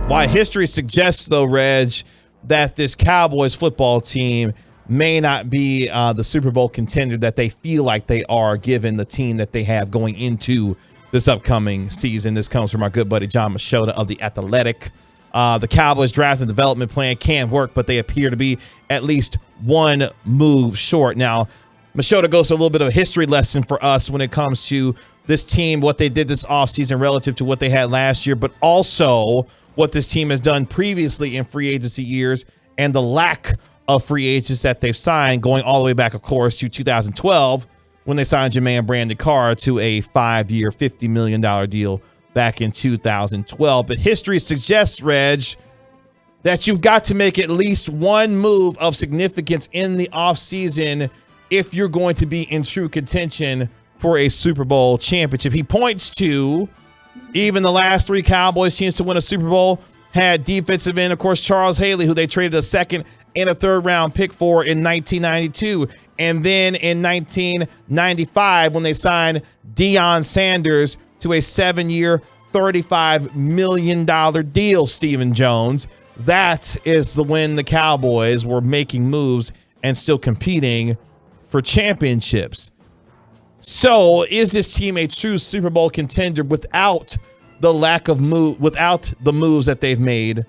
Why history suggests, though, Reg, that this Cowboys football team may not be the Super Bowl contender that they feel like they are, given the team that they have going into this upcoming season. This comes from our good buddy Jon Machota of The Athletic. The Cowboys draft and development plan can work, but they appear to be at least one move short. Now, Machota goes to a little bit of a history lesson for us when it comes to this team, what they did this offseason relative to what they had last year, but also what this team has done previously in free agency years and the lack of free agents that they've signed, going all the way back, of course, to 2012 when they signed Jermaine Brandon Carr to a 5-year, $50 million deal back in 2012. But history suggests, Reg, that you've got to make at least one move of significance in the offseason if you're going to be in true contention for a Super Bowl championship. He points to even the last 3 Cowboys teams to win a Super Bowl had defensive end, of course, Charles Haley, who they traded a second and a third round pick for in 1992. And then in 1995, when they signed Deion Sanders to a 7-year, $35 million deal, Stephen Jones. That is when the Cowboys were making moves and still competing for championships. So is this team a true Super Bowl contender without the without the moves that they've made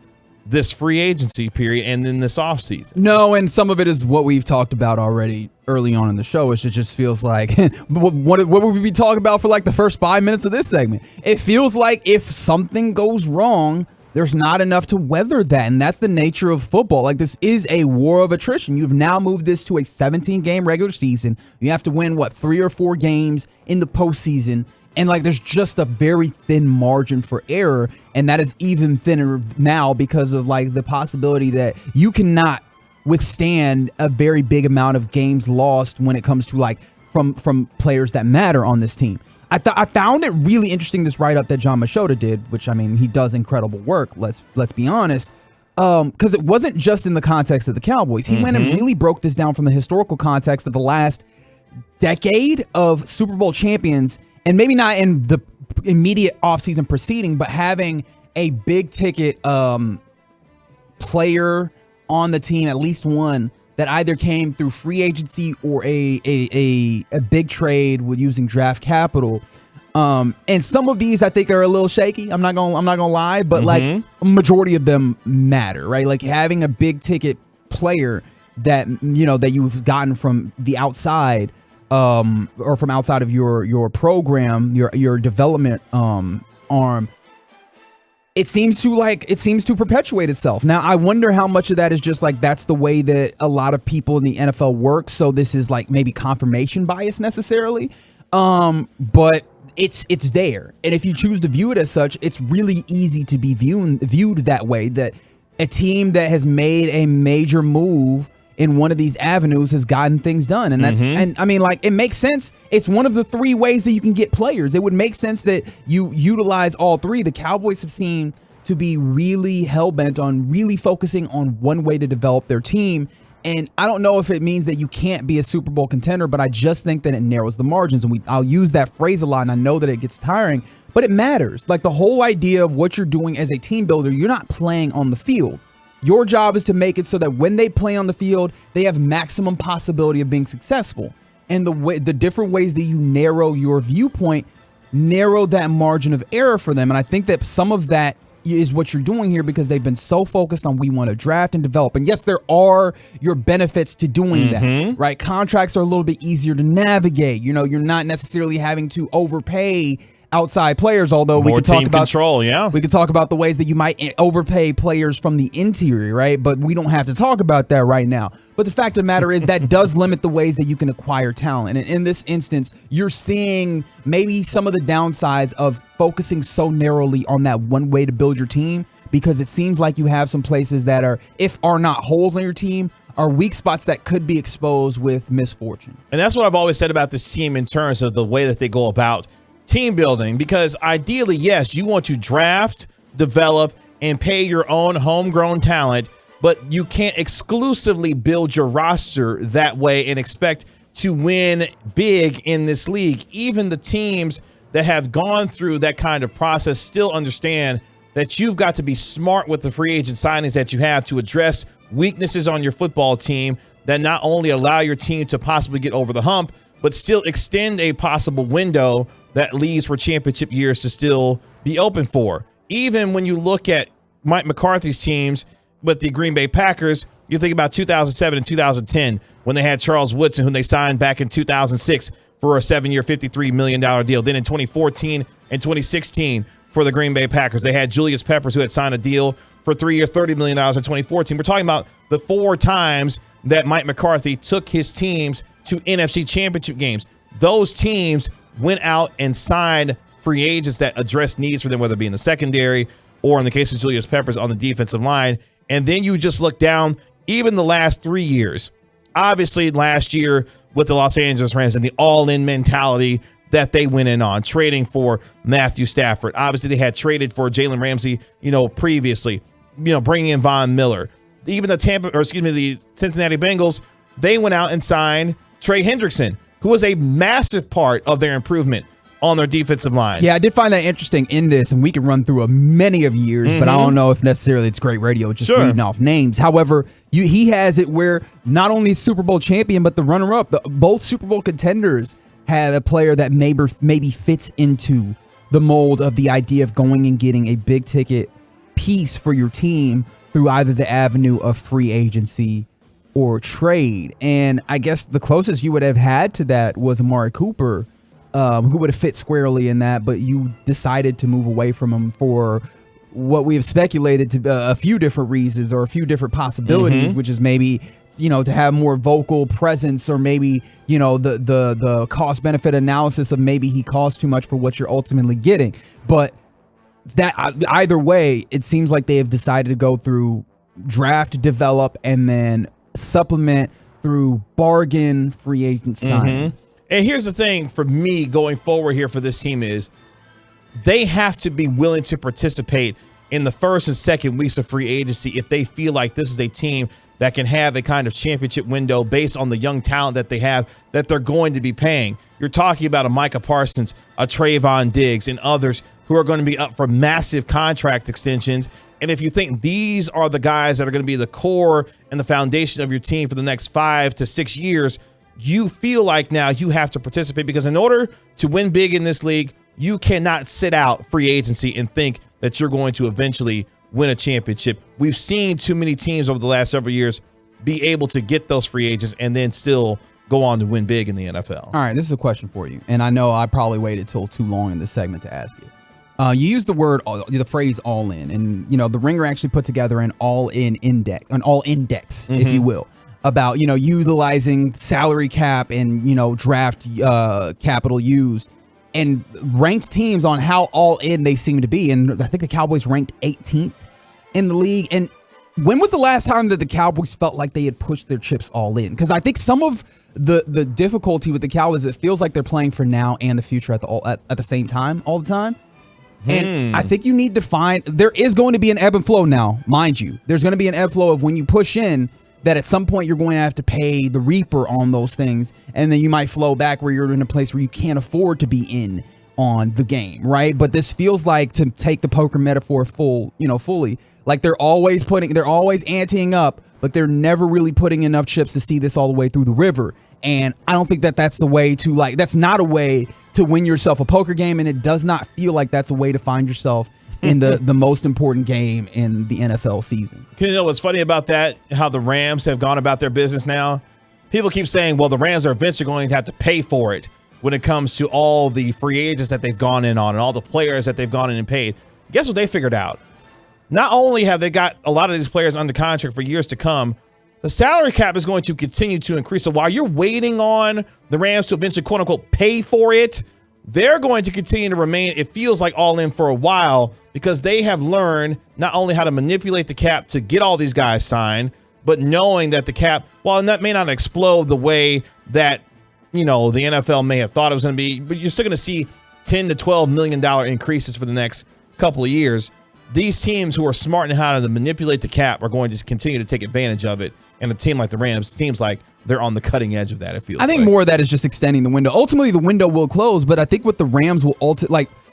this free agency period and in this offseason? No, and some of it is what we've talked about already early on in the show. It just feels like, what would we be talking about for like the first 5 minutes of this segment? It feels like if something goes wrong, there's not enough to weather that, and that's the nature of football. Like, this is a war of attrition. You've now moved this to a 17-game regular season. You have to win, 3 or 4 games in the postseason, and like there's just a very thin margin for error, and that is even thinner now because of like the possibility that you cannot withstand a very big amount of games lost when it comes to like from players that matter on this team. I found it really interesting, this write-up that Jon Machota did, which, I mean, he does incredible work, let's be honest, because it wasn't just in the context of the Cowboys. He went and really broke this down from the historical context of the last decade of Super Bowl champions, and maybe not in the immediate offseason preceding, but having a big-ticket player on the team, at least one, that either came through free agency or a big trade with using draft capital. And some of these I think are a little shaky. I'm not gonna lie, but like a majority of them matter, right? Like having a big ticket player that, you know, that you've gotten from the outside, or from outside of your program, your development arm. It seems to perpetuate itself. Now, I wonder how much of that is just like that's the way that a lot of people in the NFL work. So this is like maybe confirmation bias necessarily. But it's there. And if you choose to view it as such, it's really easy to be viewed that way, that a team that has made a major move in one of these avenues has gotten things done. And that's, and I mean, like, it makes sense. It's one of the 3 ways that you can get players. It would make sense that you utilize all 3. The Cowboys have seemed to be really hell-bent on really focusing on one way to develop their team. And I don't know if it means that you can't be a Super Bowl contender, but I just think that it narrows the margins. And I'll use that phrase a lot, and I know that it gets tiring, but it matters. Like, the whole idea of what you're doing as a team builder, you're not playing on the field. Your job is to make it so that when they play on the field, they have maximum possibility of being successful. And the different ways that you narrow your viewpoint, narrow that margin of error for them. And I think that some of that is what you're doing here, because they've been so focused on we want to draft and develop. And yes, there are your benefits to doing that, right? Contracts are a little bit easier to navigate. You know, you're not necessarily having to overpay outside players, although we could talk about control, we could talk about the ways that you might overpay players from the interior, right? But we don't have to talk about that right now. But the fact of the matter is that does limit the ways that you can acquire talent. And in this instance, you're seeing maybe some of the downsides of focusing so narrowly on that one way to build your team, because it seems like you have some places that are, if are not holes on your team, are weak spots that could be exposed with misfortune. And that's what I've always said about this team in terms of the way that they go about team building, because ideally, yes, you want to draft, develop, and pay your own homegrown talent, but you can't exclusively build your roster that way and expect to win big in this league. Even the teams that have gone through that kind of process still understand that you've got to be smart with the free agent signings that you have to address weaknesses on your football team that not only allow your team to possibly get over the hump, but still extend a possible window that leaves for championship years to still be open for. Even when you look at Mike McCarthy's teams with the Green Bay Packers, you think about 2007 and 2010 when they had Charles Woodson, whom they signed back in 2006 for a 7-year, $53 million deal. Then in 2014 and 2016 for the Green Bay Packers, they had Julius Peppers, who had signed a deal for 3 years, $30 million in 2014. We're talking about the 4 times that Mike McCarthy took his teams to NFC championship games. Those teams went out and signed free agents that address needs for them, whether it be in the secondary or in the case of Julius Peppers on the defensive line. And then you just look down, even the last 3 years, obviously last year with the Los Angeles Rams and the all-in mentality that they went in on, trading for Matthew Stafford. Obviously, they had traded for Jalen Ramsey, previously, bringing in Von Miller. Even the the Cincinnati Bengals, they went out and signed Trey Hendrickson, who was a massive part of their improvement on their defensive line. Yeah, I did find that interesting in this, and we can run through many of years, but I don't know if necessarily it's great radio, just reading off names. However, he has it where not only Super Bowl champion, but the runner-up, both Super Bowl contenders have a player that maybe fits into the mold of the idea of going and getting a big-ticket piece for your team through either the avenue of free agency or trade. And I guess the closest you would have had to that was Amari Cooper, who would have fit squarely in that, but you decided to move away from him for what we have speculated to a few different reasons or a few different possibilities, which is maybe, to have more vocal presence, or maybe, the cost benefit analysis of maybe he costs too much for what you're ultimately getting. But that either way, it seems like they have decided to go through draft, develop, and then supplement through bargain free agent signings. And here's the thing for me going forward here for this team is they have to be willing to participate in the first and second weeks of free agency if they feel like this is a team that can have a kind of championship window based on the young talent that they have that they're going to be paying. You're talking about a Micah Parsons, a Trayvon Diggs, and others who are going to be up for massive contract extensions. And if you think these are the guys that are going to be the core and the foundation of your team for the next 5 to 6 years, you feel like now you have to participate, because in order to win big in this league, you cannot sit out free agency and think that you're going to eventually win a championship. We've seen too many teams over the last several years be able to get those free agents and then still go on to win big in the NFL. All right, this is a question for you, and I know I probably waited till too long in this segment to ask you. You used the phrase all in, and the Ringer actually put together an all-in index, if you will, about utilizing salary cap and draft capital used, and ranked teams on how all in they seem to be. And I think the Cowboys ranked 18th in the league. And when was the last time that the Cowboys felt like they had pushed their chips all in? Because I think some of the difficulty with the Cowboys, it feels like they're playing for now and the future at the same time, all the time. And I think you need to find, there is going to be an ebb and flow now, mind you. There's going to be an ebb and flow of when you push in, that at some point you're going to have to pay the reaper on those things, and then you might flow back where you're in a place where you can't afford to be in on the game, right? But this feels like, to take the poker metaphor fully, like they're always anteing up, but they're never really putting enough chips to see this all the way through the river. And I don't think that that's the way to, that's not a way to win yourself a poker game, and it does not feel like that's a way to find yourself in the most important game in the NFL season. You know what's funny about that? How the Rams have gone about their business now? People keep saying, well, the Rams are eventually going to have to pay for it when it comes to all the free agents that they've gone in on and all the players that they've gone in and paid. Guess what they figured out? Not only have they got a lot of these players under contract for years to come, the salary cap is going to continue to increase. So while you're waiting on the Rams to eventually, quote unquote, pay for it, they're going to continue to remain, it feels like, all in for a while, because they have learned not only how to manipulate the cap to get all these guys signed, but knowing that the cap, while that may not explode the way that, the NFL may have thought it was going to be, but you're still going to see $10 to $12 million increases for the next couple of years. These teams who are smart in how to manipulate the cap are going to continue to take advantage of it. And a team like the Rams seems like they're on the cutting edge of that, it feels I think more of that is just extending the window. Ultimately, the window will close, but I think what the Rams will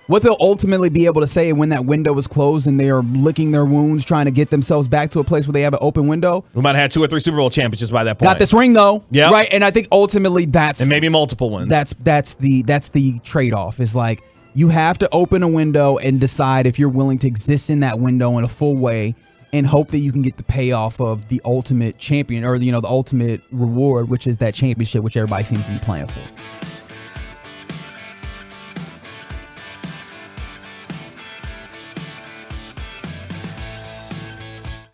what they'll ultimately be able to say when that window is closed and they are licking their wounds, trying to get themselves back to a place where they have an open window. We might have had 2 or 3 Super Bowl championships by that point. Got this ring though, yeah, right? And I think ultimately that's and maybe multiple ones. That's the trade-off. Is like you have to open a window and decide if you're willing to exist in that window in a full way and hope that you can get the payoff of the ultimate champion or the ultimate reward, which is that championship, which everybody seems to be playing for.